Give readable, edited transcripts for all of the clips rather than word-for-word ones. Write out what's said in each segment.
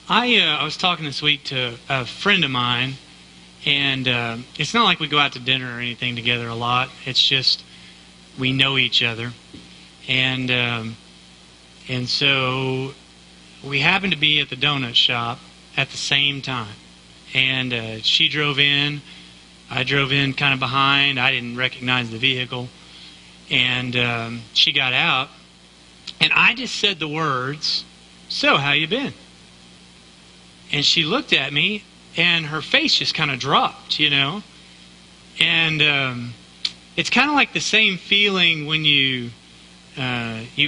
I was talking this week to a friend of mine, and it's not like we go out to dinner or anything together a lot. It's just we know each other, and so we happened to be at the donut shop at the same time, and she drove in. I drove in kind of behind. I didn't recognize the vehicle, and she got out, and I just said the words, "So, how you been?" And she looked at me, and her face just kind of dropped, And it's kind of like the same feeling when you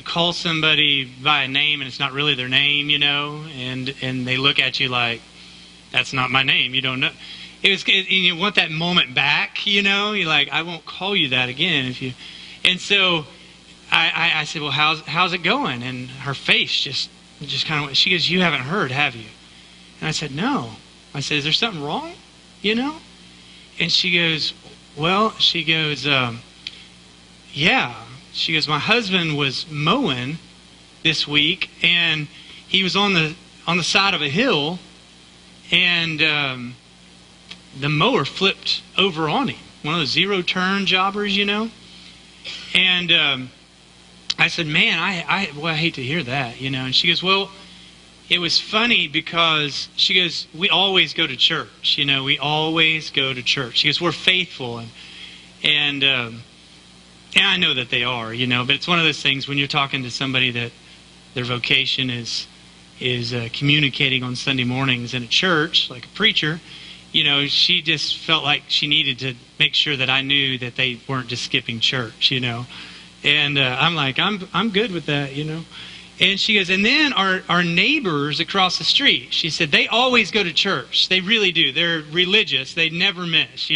call somebody by a name and it's not really their name, and they look at you like, "That's not my name. You don't know." And you want that moment back, You're like, "I won't call you that again if you." And so I said, "Well, how's it going?" And her face just kind of. She goes, "You haven't heard, have you?" And I said, "No." I said, "Is there something wrong? And she goes, "Yeah." She goes, "My husband was mowing this week, and he was on the side of a hill, and the mower flipped over on him. One of those zero-turn jobbers, And I said, "Man, I hate to hear that, And she goes, "Well, it was funny because," she goes, "we always go to church, we always go to church." She goes, "We're faithful." And I know that they are, but it's one of those things when you're talking to somebody that their vocation is communicating on Sunday mornings in a church, like a preacher, she just felt like she needed to make sure that I knew that they weren't just skipping church, And I'm like, I'm good with that, And she goes, "And then our neighbors across the street," she said, "they always go to church. They really do. They're religious. They never miss,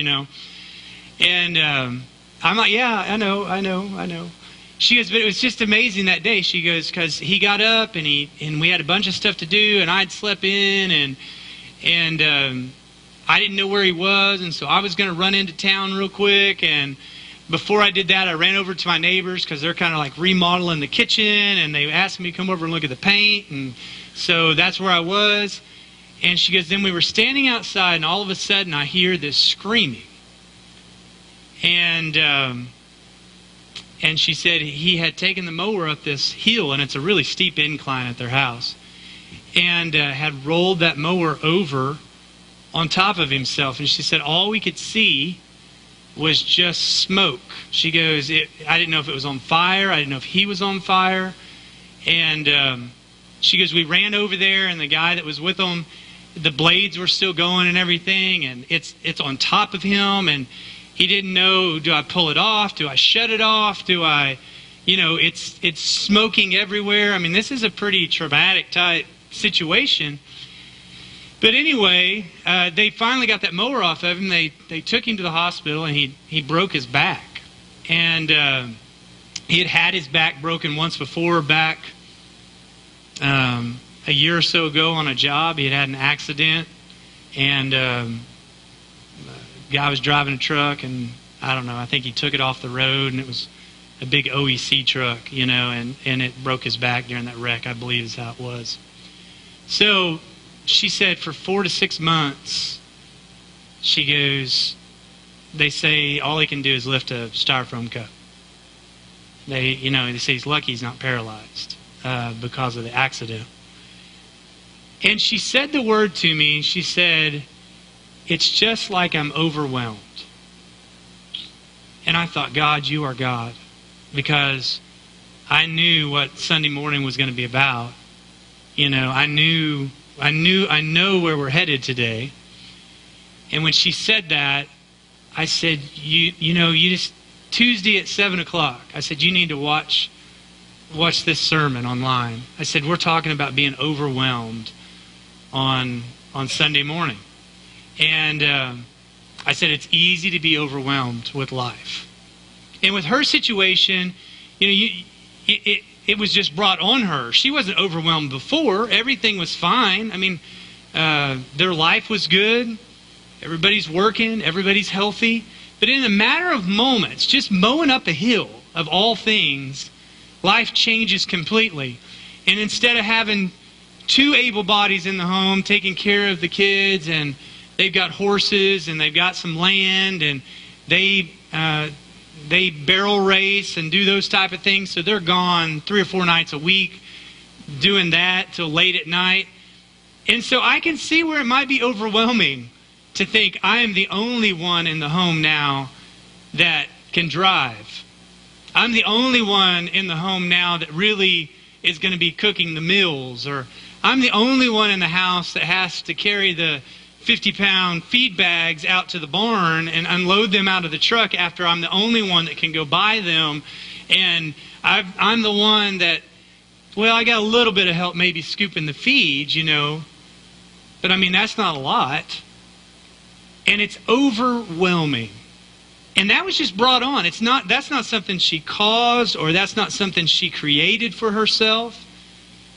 And I'm like, "Yeah, I know." She goes, "But it was just amazing that day." She goes, "Because he got up and we had a bunch of stuff to do, and I'd slept in, and I didn't know where he was, and so I was going to run into town real quick, and before I did that, I ran over to my neighbors because they're kind of like remodeling the kitchen, and they asked me to come over and look at the paint, and so that's where I was." And she goes, "Then we were standing outside, and all of a sudden I hear this screaming." And she said he had taken the mower up this hill, and it's a really steep incline at their house, and had rolled that mower over on top of himself. And she said all we could see was just smoke. She goes, I didn't know if it was on fire. I didn't know if he was on fire. And she goes, we ran over there, and the guy that was with him, the blades were still going and everything, and it's on top of him, and he didn't know, do I pull it off? Do I shut it off? Do I, it's smoking everywhere. I mean, this is a pretty traumatic type situation. But anyway, they finally got that mower off of him. They took him to the hospital, and he broke his back. And he had his back broken once before, back a year or so ago on a job. He had an accident, and the guy was driving a truck, and I don't know, I think he took it off the road, and it was a big OEC truck, and it broke his back during that wreck, I believe is how it was. So she said for 4 to 6 months, she goes, they say all he can do is lift a styrofoam cup. They say he's lucky he's not paralyzed because of the accident. And she said the word to me, she said, "It's just like I'm overwhelmed." And I thought, God, you are God. Because I knew what Sunday morning was going to be about. I know where we're headed today. And when she said that, I said, you just, Tuesday at 7 o'clock, I said, you need to watch this sermon online. I said, we're talking about being overwhelmed on Sunday morning. And I said, it's easy to be overwhelmed with life. And with her situation, it was just brought on her. She wasn't overwhelmed before. Everything was fine. I mean, their life was good. Everybody's working. Everybody's healthy. But in a matter of moments, just mowing up a hill, of all things, life changes completely. And instead of having two able bodies in the home taking care of the kids, and they've got horses and they've got some land, and they barrel race and do those type of things. So they're gone 3 or 4 nights a week doing that till late at night. And so I can see where it might be overwhelming to think I am the only one in the home now that can drive. I'm the only one in the home now that really is going to be cooking the meals, or I'm the only one in the house that has to carry the 50-pound feed bags out to the barn and unload them out of the truck after I'm the only one that can go buy them. And I'm the one that, well, I got a little bit of help maybe scooping the feed, But I mean, that's not a lot. And it's overwhelming. And that was just brought on. That's not something she caused, or that's not something she created for herself,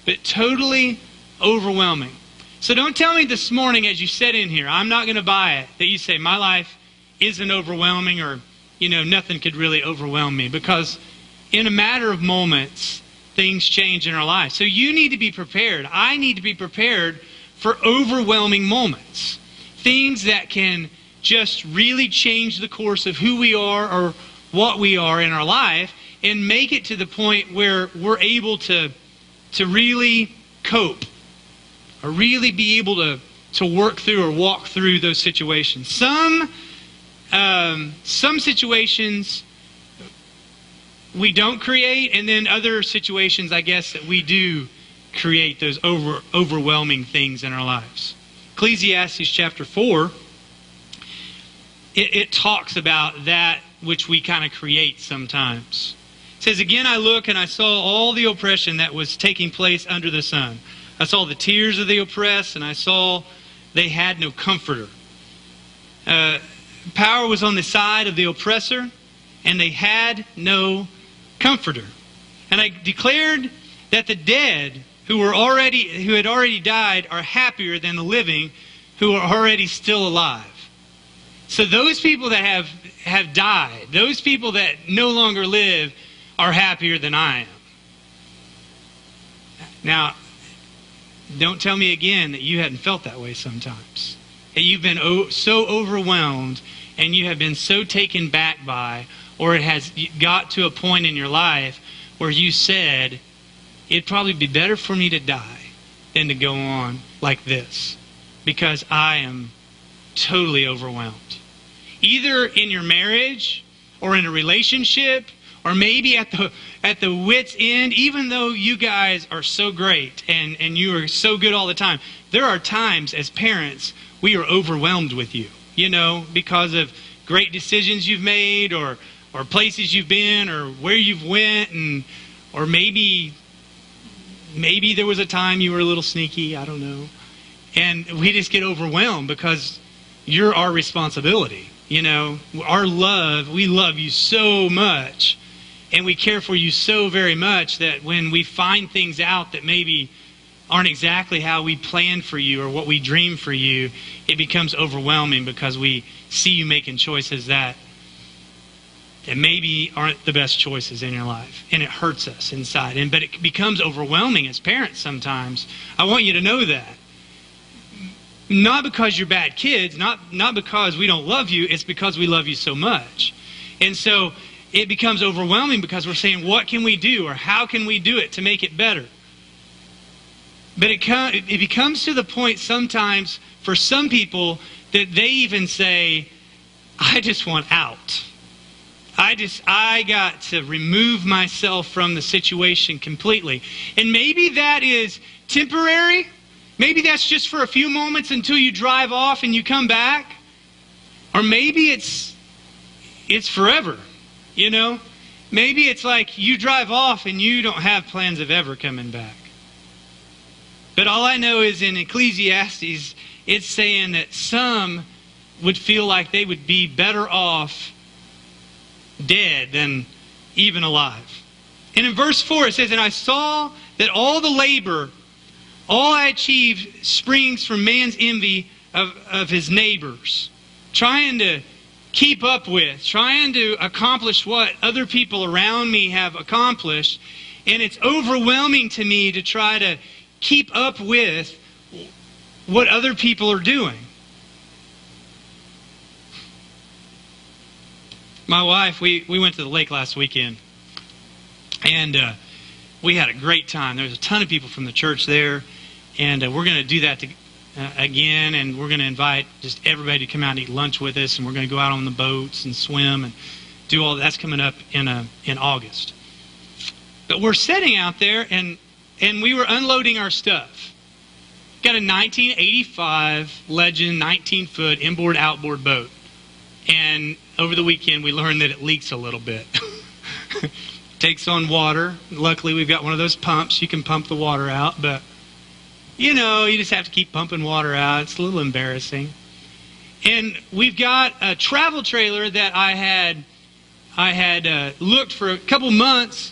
but totally overwhelming. So don't tell me this morning as you sit in here, I'm not going to buy it, that you say my life isn't overwhelming, or nothing could really overwhelm me, because in a matter of moments things change in our life. So you need to be prepared. I need to be prepared for overwhelming moments. Things that can just really change the course of who we are or what we are in our life, and make it to the point where we're able to really cope, or really be able to work through or walk through those situations. Some situations we don't create, and then other situations, I guess, that we do create those overwhelming things in our lives. Ecclesiastes chapter 4, it talks about that which we kind of create sometimes. It says, "Again I looked, and I saw all the oppression that was taking place under the sun. I saw the tears of the oppressed, and I saw they had no comforter. Power was on the side of the oppressor, and they had no comforter. And I declared that the dead who had already died are happier than the living who are already still alive." So those people that have died, those people that no longer live, are happier than I am. Now, don't tell me again that you hadn't felt that way sometimes. That you've been so overwhelmed, and you have been so taken back by, or it has got to a point in your life where you said, it'd probably be better for me to die than to go on like this, because I am totally overwhelmed. Either in your marriage, or in a relationship, or maybe at the wit's end. Even though you guys are so great and you are so good all the time, there are times as parents we are overwhelmed with you, because of great decisions you've made, or places you've been, or where you've went, or maybe there was a time you were a little sneaky, I don't know. And we just get overwhelmed because you're our responsibility. Our love, we love you so much, and we care for you so very much, that when we find things out that maybe aren't exactly how we planned for you or what we dreamed for you, it becomes overwhelming, because we see you making choices that maybe aren't the best choices in your life, and it hurts us inside. But it becomes overwhelming as parents sometimes. I want you to know that. Not because you're bad kids, not because we don't love you, it's because we love you so much. And so it becomes overwhelming, because we're saying, what can we do, or how can we do it to make it better? But it becomes to the point sometimes for some people that they even say, I just want out. I got to remove myself from the situation completely. And maybe that is temporary. Maybe that's just for a few moments until you drive off and you come back. Or maybe it's forever, Maybe it's like you drive off and you don't have plans of ever coming back. But all I know is in Ecclesiastes, it's saying that some would feel like they would be better off dead than even alive. And in verse 4 it says, "And I saw that all the labor, all I achieved, springs from man's envy of his neighbors." Trying to keep up with, trying to accomplish what other people around me have accomplished. And it's overwhelming to me to try to keep up with what other people are doing. My wife, we went to the lake last weekend, and we had a great time. There was a ton of people from the church there, and we're going to do that again, and we're going to invite just everybody to come out and eat lunch with us, and we're going to go out on the boats and swim and do all that's coming up in August. But we're sitting out there, and we were unloading our stuff. Got a 1985 Legend 19-foot inboard-outboard boat. And over the weekend, we learned that it leaks a little bit. Takes on water. Luckily, we've got one of those pumps. You can pump the water out. But, you just have to keep pumping water out. It's a little embarrassing. And we've got a travel trailer that I had looked for a couple months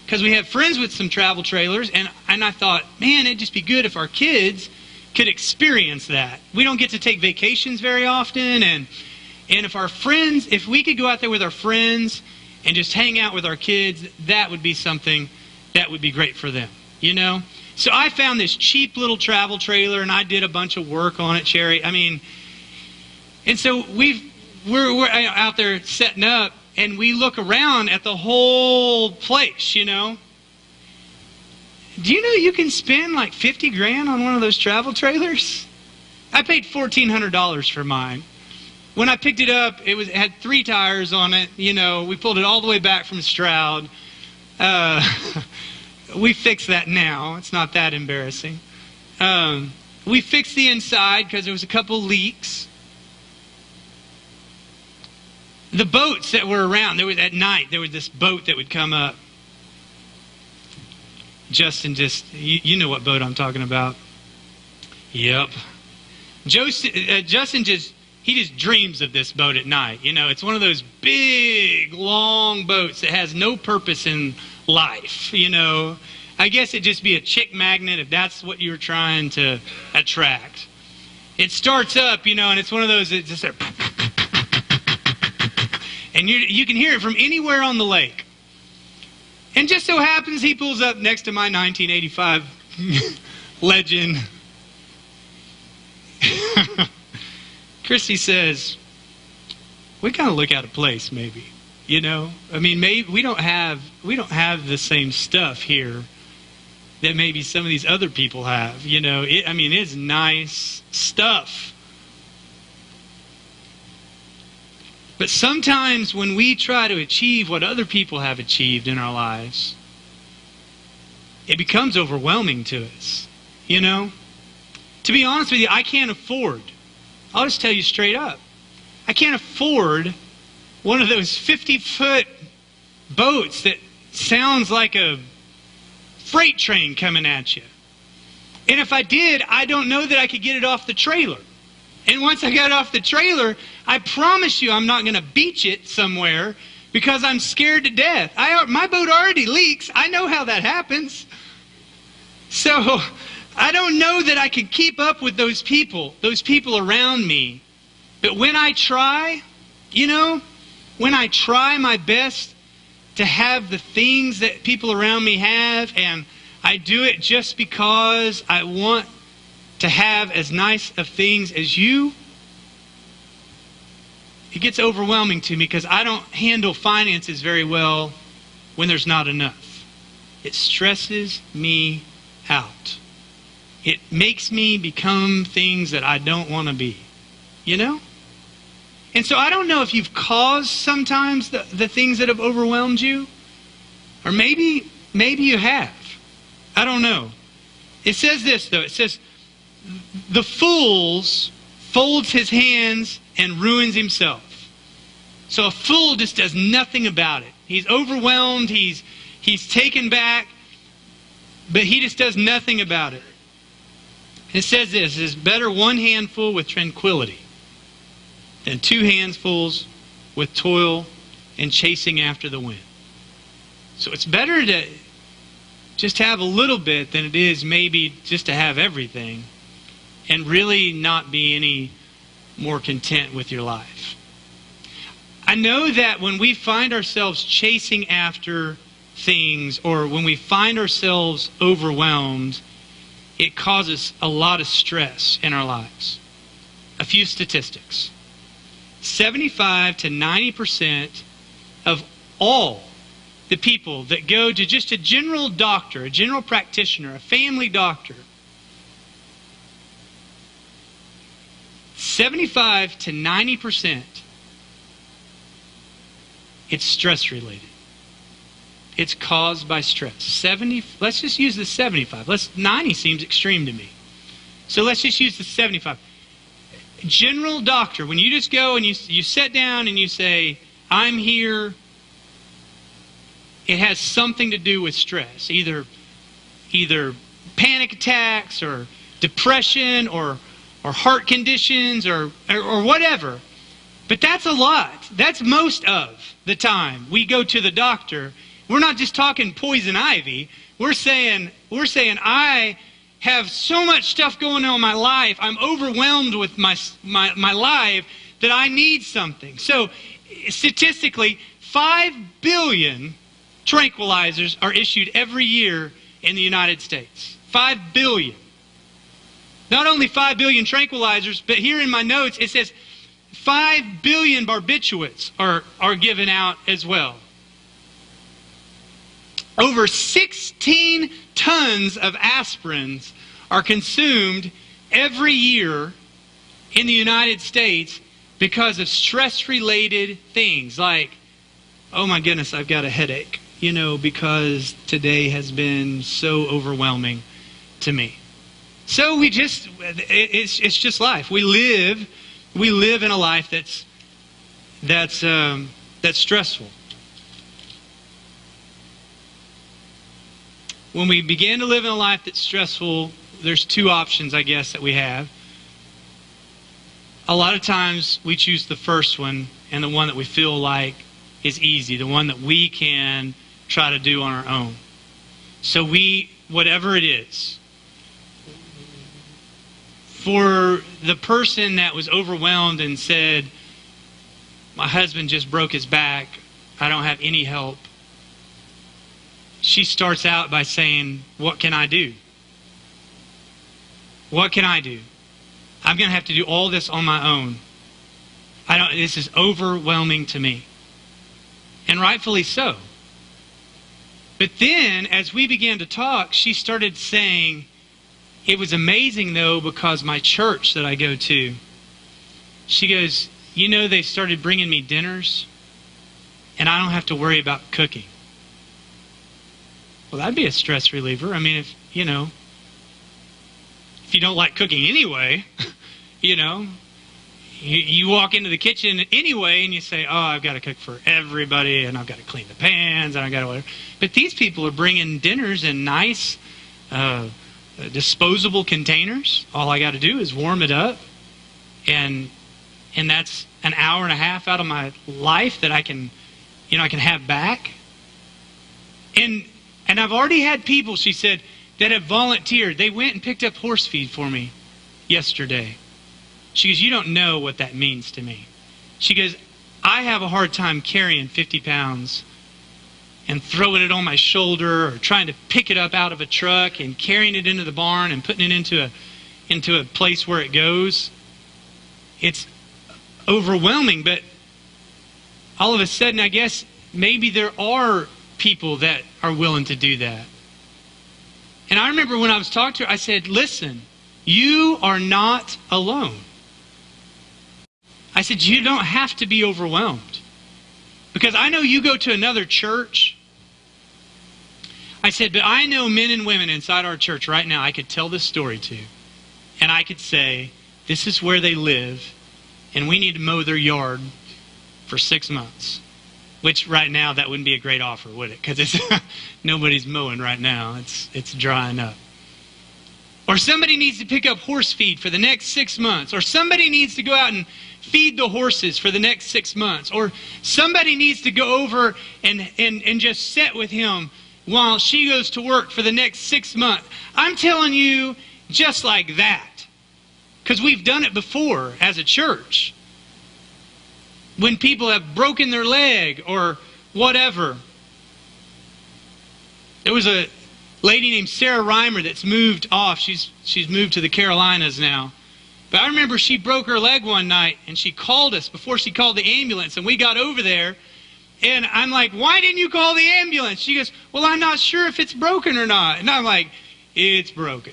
because we have friends with some travel trailers. And I thought, man, it'd just be good if our kids could experience that. We don't get to take vacations very often, and if we could go out there with our friends and just hang out with our kids, that would be something that would be great for them, So I found this cheap little travel trailer, and I did a bunch of work on it, Cherry. And so we're out there setting up, and we look around at the whole place, Do you know you can spend like $50,000 on one of those travel trailers? I paid $1,400 for mine. When I picked it up, it had 3 tires on it. We pulled it all the way back from Stroud. We fixed that now. It's not that embarrassing. We fixed the inside because there was a couple leaks. The boats that were around, at night, there was this boat that would come up. Justin you know what boat I'm talking about. Yep. Justin he just dreams of this boat at night. It's one of those big, long boats that has no purpose in life. I guess it'd just be a chick magnet if that's what you're trying to attract. It starts up, and it's one of those that just, and you can hear it from anywhere on the lake. And just so happens he pulls up next to my 1985 Legend. Christy says, we kind of look out of place, maybe. Maybe we don't have the same stuff here that maybe some of these other people have. It's nice stuff. But sometimes when we try to achieve what other people have achieved in our lives, it becomes overwhelming to us. To be honest with you, I can't afford. I'll just tell you straight up. I can't afford one of those 50-foot boats that sounds like a freight train coming at you. And if I did, I don't know that I could get it off the trailer. And once I got off the trailer, I promise you I'm not going to beach it somewhere because I'm scared to death. My boat already leaks. I know how that happens. So I don't know that I could keep up with those people around me. But when I try, when I try my best to have the things that people around me have, and I do it just because I want to have as nice of things as you, it gets overwhelming to me because I don't handle finances very well when there's not enough. It stresses me out. It makes me become things that I don't want to be. And so I don't know if you've caused sometimes the things that have overwhelmed you. Or maybe you have. I don't know. It says this, though. It says, the fool folds his hands and ruins himself. So a fool just does nothing about it. He's overwhelmed. He's taken back. But he just does nothing about it. It says this, it's better one handful with tranquility than 2 handfuls with toil and chasing after the wind. So it's better to just have a little bit than it is maybe just to have everything and really not be any more content with your life. I know that when we find ourselves chasing after things or when we find ourselves overwhelmed, it causes a lot of stress in our lives. A few statistics. 75 to 90% of all the people that go to just a general doctor, a general practitioner, a family doctor, 75 to 90%, it's stress related. It's caused by stress. Let's just use the 75. 90 seems extreme to me. So let's just use the 75. General doctor, when you just go and you sit down and you say, I'm here, it has something to do with stress. Either panic attacks or depression or heart conditions or whatever. But that's a lot. That's most of the time we go to the doctor. We're not just talking poison ivy. We're saying I have so much stuff going on in my life. I'm overwhelmed with my life that I need something. So statistically, 5 billion tranquilizers are issued every year in the United States. 5 billion. Not only 5 billion tranquilizers, but here in my notes it says 5 billion barbiturates are given out as well. Over 16 tons of aspirins are consumed every year in the United States because of stress-related things like, oh my goodness, I've got a headache, because today has been so overwhelming to me. So it's just life. We live in a life that's stressful. When we begin to live in a life that's stressful, there's two options, I guess, that we have. A lot of times we choose the first one and the one that we feel like is easy, the one that we can try to do on our own. So whatever it is, for the person that was overwhelmed and said, my husband just broke his back, I don't have any help. She starts out by saying, what can I do? What can I do? I'm going to have to do all this on my own. This is overwhelming to me. And rightfully so. But then, as we began to talk, she started saying, it was amazing though, because my church that I go to, she goes, they started bringing me dinners, and I don't have to worry about cooking. Well, that'd be a stress reliever. I mean, if you don't like cooking anyway, you walk into the kitchen anyway and you say, oh, I've got to cook for everybody and I've got to clean the pans and I've got to whatever. But these people are bringing dinners in nice disposable containers. All I got to do is warm it up, and that's an hour and a half out of my life that I can have back. And I've already had people, she said, that have volunteered. They went and picked up horse feed for me yesterday. She goes, you don't know what that means to me. She goes, I have a hard time carrying 50 pounds and throwing it on my shoulder or trying to pick it up out of a truck and carrying it into the barn and putting it into a place where it goes. It's overwhelming, but all of a sudden, I guess, maybe there are people that are willing to do that. And I remember when I was talking to her, I said, listen, you are not alone. I said, you don't have to be overwhelmed. Because I know you go to another church. I said, but I know men and women inside our church right now I could tell this story to. And I could say, this is where they live, and we need to mow their yard for 6 months. Which right now, that wouldn't be a great offer, would it? Because nobody's mowing right now. It's drying up. Or somebody needs to pick up horse feed for the next 6 months. Or somebody needs to go out and feed the horses for the next 6 months. Or somebody needs to go over and just sit with him while she goes to work for the next 6 months. I'm telling you, just like that. Because we've done it before as a church. When people have broken their leg or whatever. There was a lady named Sarah Reimer that's moved off. She's moved to the Carolinas now. But I remember she broke her leg one night, and she called us before she called the ambulance, and we got over there. And I'm like, why didn't you call the ambulance? She goes, well, I'm not sure if it's broken or not. And I'm like, it's broken.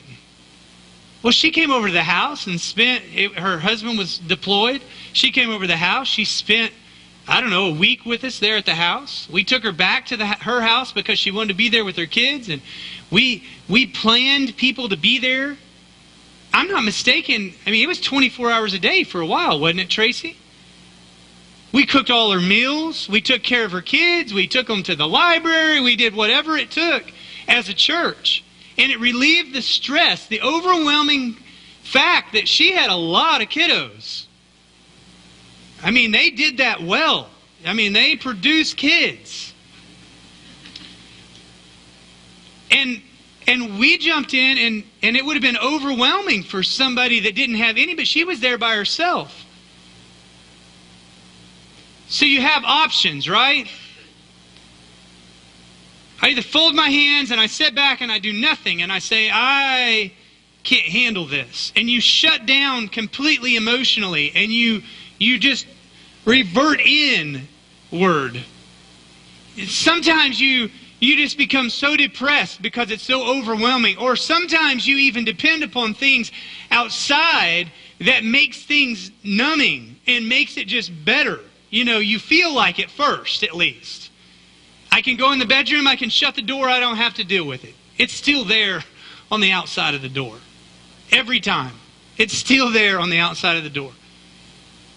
Well, she came over to the house and her husband was deployed. She came over to the house. She spent, I don't know, a week with us there at the house. We took her back to her house because she wanted to be there with her kids. And we planned people to be there. I'm not mistaken. I mean, it was 24 hours a day for a while, wasn't it, Tracy? We cooked all her meals. We took care of her kids. We took them to the library. We did whatever it took as a church. And it relieved the stress, the overwhelming fact that she had a lot of kiddos. I mean, they did that well. I mean, they produced kids. And we jumped in, and it would have been overwhelming for somebody that didn't have any, but she was there by herself. So you have options, right? I either fold my hands and I sit back and I do nothing and I say, I can't handle this. And you shut down completely emotionally and you just revert inward. Sometimes you just become so depressed because it's so overwhelming. Or sometimes you even depend upon things outside that makes things numbing and makes it just better. You know, you feel like it first, at least. I can go in the bedroom, I can shut the door, I don't have to deal with it. It's still there on the outside of the door. Every time. It's still there on the outside of the door.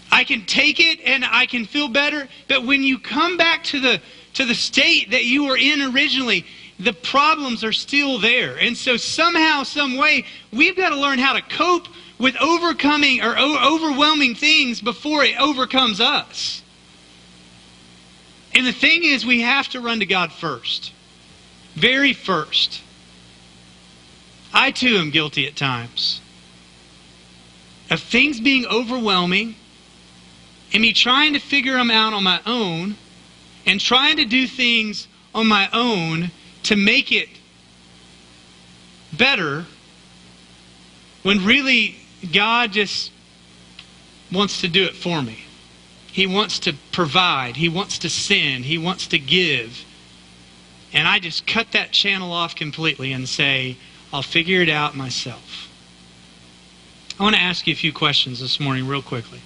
I can take it and I can feel better, but when you come back to the state that you were in originally, the problems are still there. And so somehow, some way, we've got to learn how to cope with overcoming or overwhelming things before it overcomes us. And the thing is, we have to run to God first. Very first. I too am guilty at times of things being overwhelming and me trying to figure them out on my own and trying to do things on my own to make it better when really God just wants to do it for me. He wants to provide. He wants to send. He wants to give. And I just cut that channel off completely and say, I'll figure it out myself. I want to ask you a few questions this morning real quickly.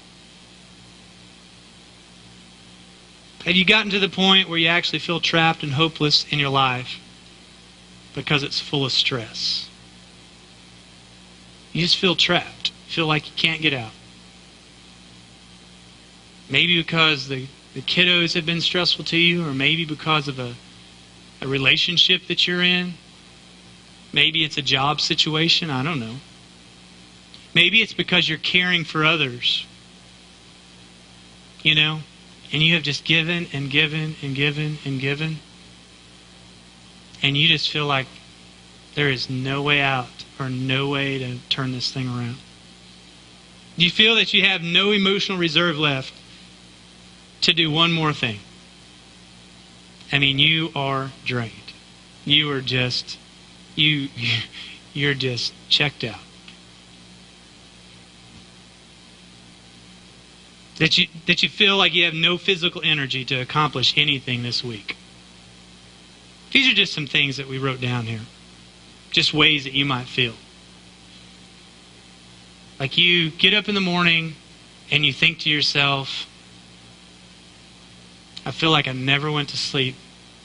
Have you gotten to the point where you actually feel trapped and hopeless in your life because it's full of stress? You just feel trapped. Feel like you can't get out. Maybe because the kiddos have been stressful to you, or maybe because of a relationship that you're in. Maybe it's a job situation, I don't know. Maybe it's because you're caring for others. You know? And you have just given and given and given and given. And you just feel like there is no way out or no way to turn this thing around. Do you feel that you have no emotional reserve left to do one more thing? I mean, you are drained. You are just, you're just checked out. That you feel like you have no physical energy to accomplish anything this week. These are just some things that we wrote down here. Just ways that you might feel. Like you get up in the morning and you think to yourself, I feel like I never went to sleep,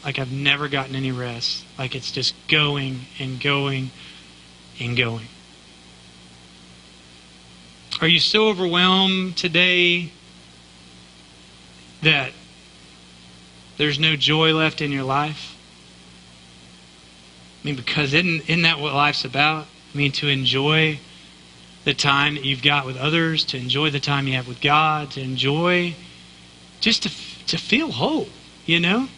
like I've never gotten any rest, like it's just going and going and going. Are you so overwhelmed today that there's no joy left in your life? I mean, because isn't that what life's about? I mean, to enjoy the time that you've got with others, to enjoy the time you have with God, to enjoy just to feel whole, you know?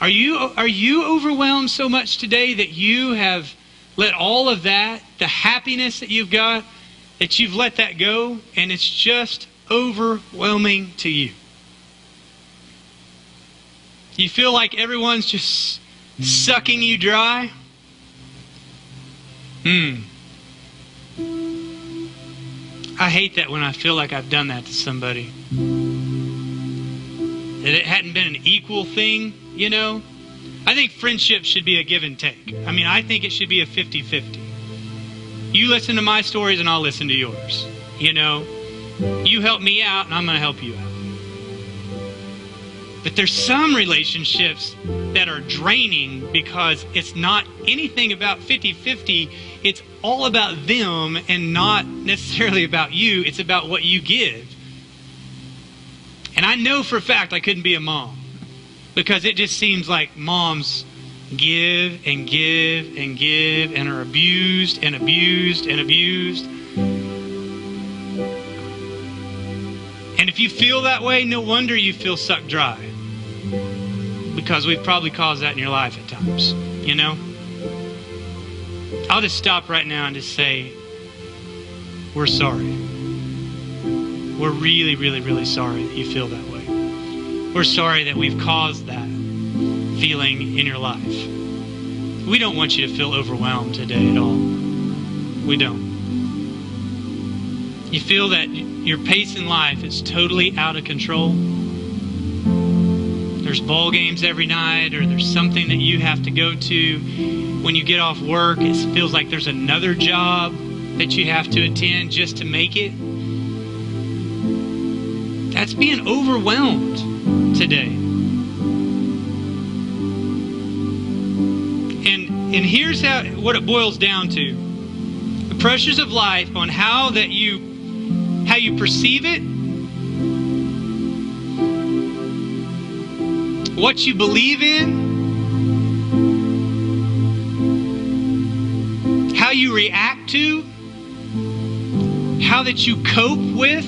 Are you overwhelmed so much today that you have let all of that, the happiness that you've got, that you've let that go, and it's just overwhelming to you? You feel like everyone's just sucking you dry? I hate that when I feel like I've done that to somebody. That it hadn't been an equal thing, you know? I think friendship should be a give and take. I mean, I think it should be a 50-50. You listen to my stories and I'll listen to yours. You know? You help me out and I'm going to help you out. But there's some relationships that are draining because it's not anything about 50-50. It's all about them and not necessarily about you. It's about what you give. And I know for a fact I couldn't be a mom because it just seems like moms give and give and give and are abused and abused and abused. And if you feel that way, no wonder you feel sucked dry. Because we've probably caused that in your life at times, you know? I'll just stop right now and just say, we're sorry. We're really, really, really sorry that you feel that way. We're sorry that we've caused that feeling in your life. We don't want you to feel overwhelmed today at all. We don't. You feel that your pace in life is totally out of control. There's ball games every night, or there's something that you have to go to. When you get off work, it feels like there's another job that you have to attend just to make it. That's being overwhelmed today. And here's what it boils down to. The pressures of life on how you perceive it, what you believe in, how you react to, how that you cope with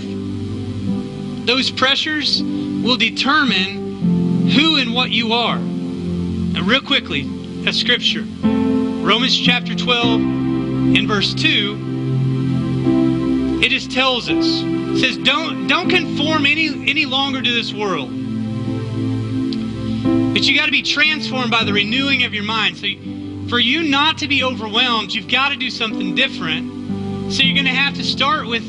those pressures will determine who and what you are. Now, real quickly, a scripture. Romans chapter 12 and verse 2. It just tells us. It says, don't conform any longer to this world. But you got to be transformed by the renewing of your mind. So for you not to be overwhelmed, you've got to do something different. So you're going to have to start with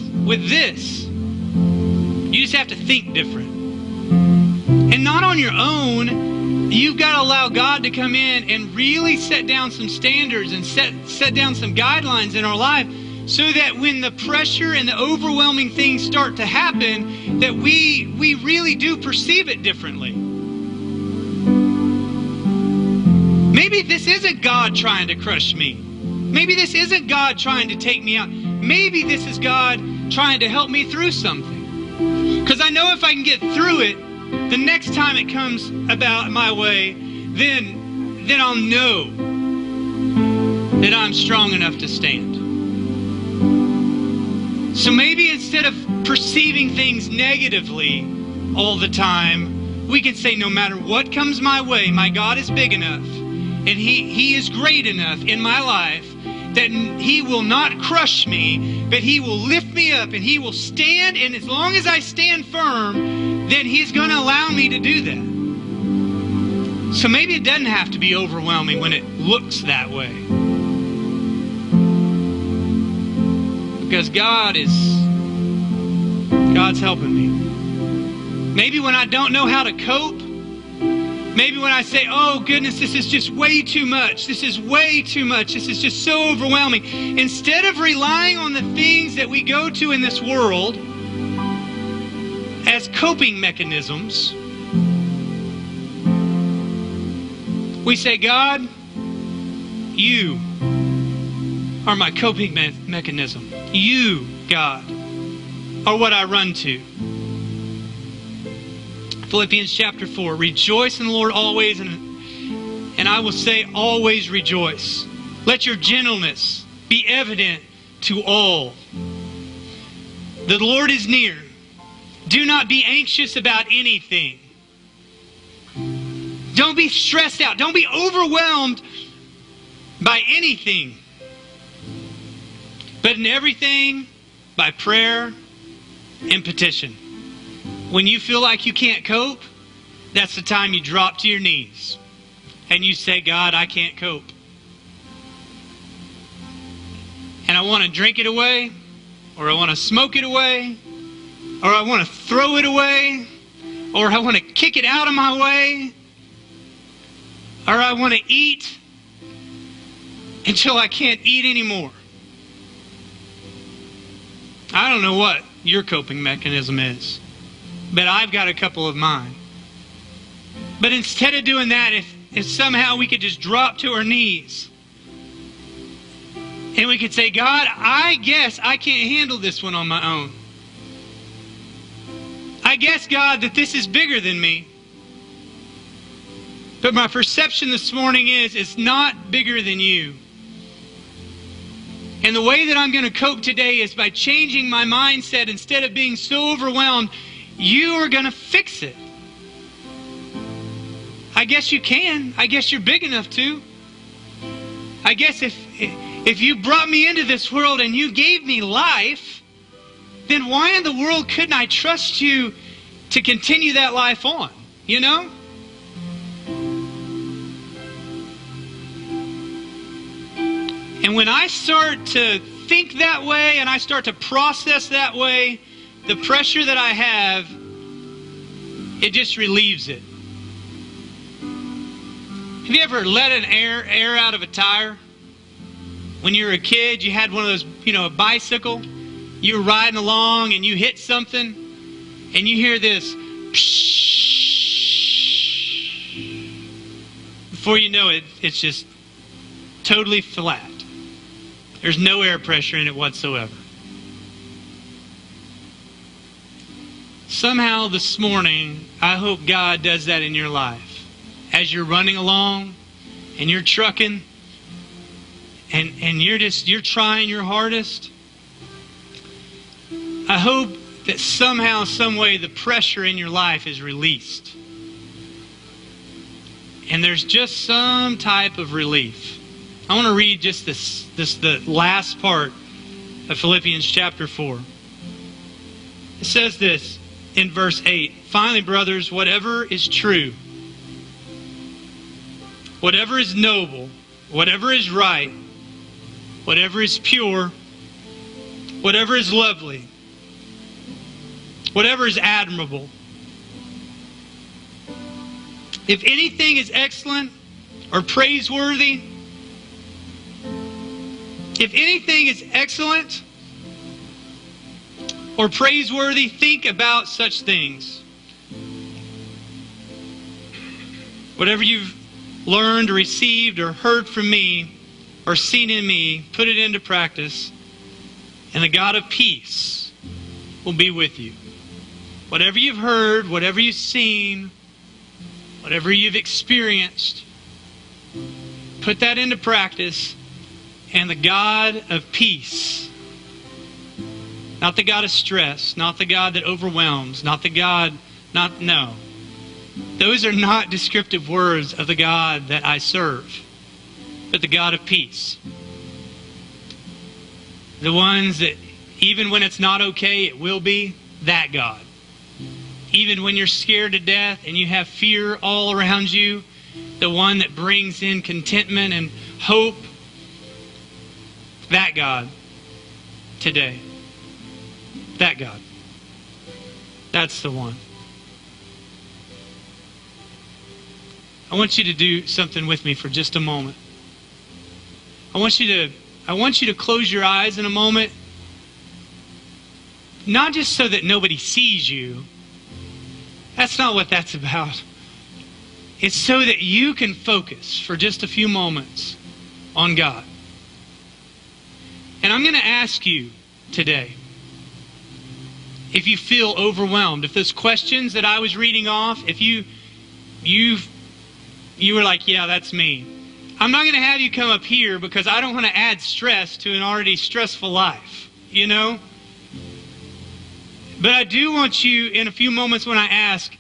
this. You just have to think different. And not on your own. You've got to allow God to come in and really set down some standards and set down some guidelines in our life so that when the pressure and the overwhelming things start to happen, that we really do perceive it differently. Maybe this isn't God trying to crush me. Maybe this isn't God trying to take me out. Maybe this is God trying to help me through something. Because I know if I can get through it, the next time it comes about my way, then I'll know that I'm strong enough to stand. So maybe instead of perceiving things negatively all the time, we can say no matter what comes my way, my God is big enough and He is great enough in my life that He will not crush me, but He will lift me up and He will stand. And as long as I stand firm, then He's going to allow me to do that. So maybe it doesn't have to be overwhelming when it looks that way. Because God's helping me. Maybe when I don't know how to cope, maybe when I say, oh goodness, this is just way too much. This is way too much. This is just so overwhelming. Instead of relying on the things that we go to in this world as coping mechanisms, we say, God, You are my coping mechanism. You, God, are what I run to. Philippians chapter 4, rejoice in the Lord always, and I will say always rejoice. Let your gentleness be evident to all. The Lord is near. Do not be anxious about anything. Don't be stressed out. Don't be overwhelmed by anything. But in everything, by prayer and petition. When you feel like you can't cope, that's the time you drop to your knees and you say, God, I can't cope. And I want to drink it away, or I want to smoke it away, or I want to throw it away, or I want to kick it out of my way, or I want to eat until I can't eat anymore. I don't know what your coping mechanism is, but I've got a couple of mine. But instead of doing that, if somehow we could just drop to our knees and we could say, God, I guess I can't handle this one on my own. I guess, God, that this is bigger than me. But my perception this morning is it's not bigger than you. And the way that I'm going to cope today is by changing my mindset. Instead of being so overwhelmed, you are going to fix it. I guess you can. I guess you're big enough to. I guess if you brought me into this world and you gave me life, then why in the world couldn't I trust you to continue that life on? You know? And when I start to think that way and I start to process that way, the pressure that I have, it just relieves it. Have you ever let an air out of a tire? When you were a kid, you had one of those, a bicycle. You were riding along and you hit something and you hear this psh. Before you know it, it's just totally flat. There's no air pressure in it whatsoever. Somehow this morning, I hope God does that in your life. As you're running along and you're trucking and you're trying your hardest, I hope that somehow, some way, the pressure in your life is released. And there's just some type of relief. I want to read just the last part of Philippians chapter 4. It says this in verse 8. Finally, brothers, whatever is true, whatever is noble, whatever is right, whatever is pure, whatever is lovely, whatever is admirable, if anything is excellent or praiseworthy, if anything is excellent or praiseworthy, think about such things. Whatever you've learned or received or heard from me or seen in me, put it into practice, and the God of peace will be with you. Whatever you've heard, whatever you've seen, whatever you've experienced, put that into practice, and the God of peace, not the God of stress, not the God that overwhelms, not the God, no. Those are not descriptive words of the God that I serve, but the God of peace. The ones that even when it's not okay, it will be, that God. Even when you're scared to death and you have fear all around you, the one that brings in contentment and hope, that God today. That God. That's the one. I want you to do something with me for just a moment. I want you to close your eyes in a moment. Not just so that nobody sees you. That's not what that's about. It's so that you can focus for just a few moments on God. And I'm going to ask you today, if you feel overwhelmed, if those questions that I was reading off, if you were like, yeah, that's me. I'm not going to have you come up here because I don't want to add stress to an already stressful life, But I do want you, in a few moments when I ask,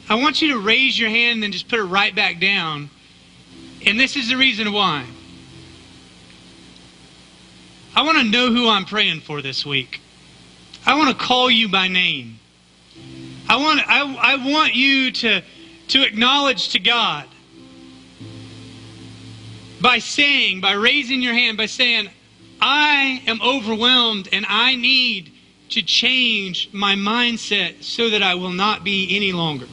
I want you to raise your hand and then just put it right back down. And this is the reason why. I want to know who I'm praying for this week. I want to call you by name. I want you to acknowledge to God by raising your hand, by saying, I am overwhelmed and I need to change my mindset so that I will not be any longer.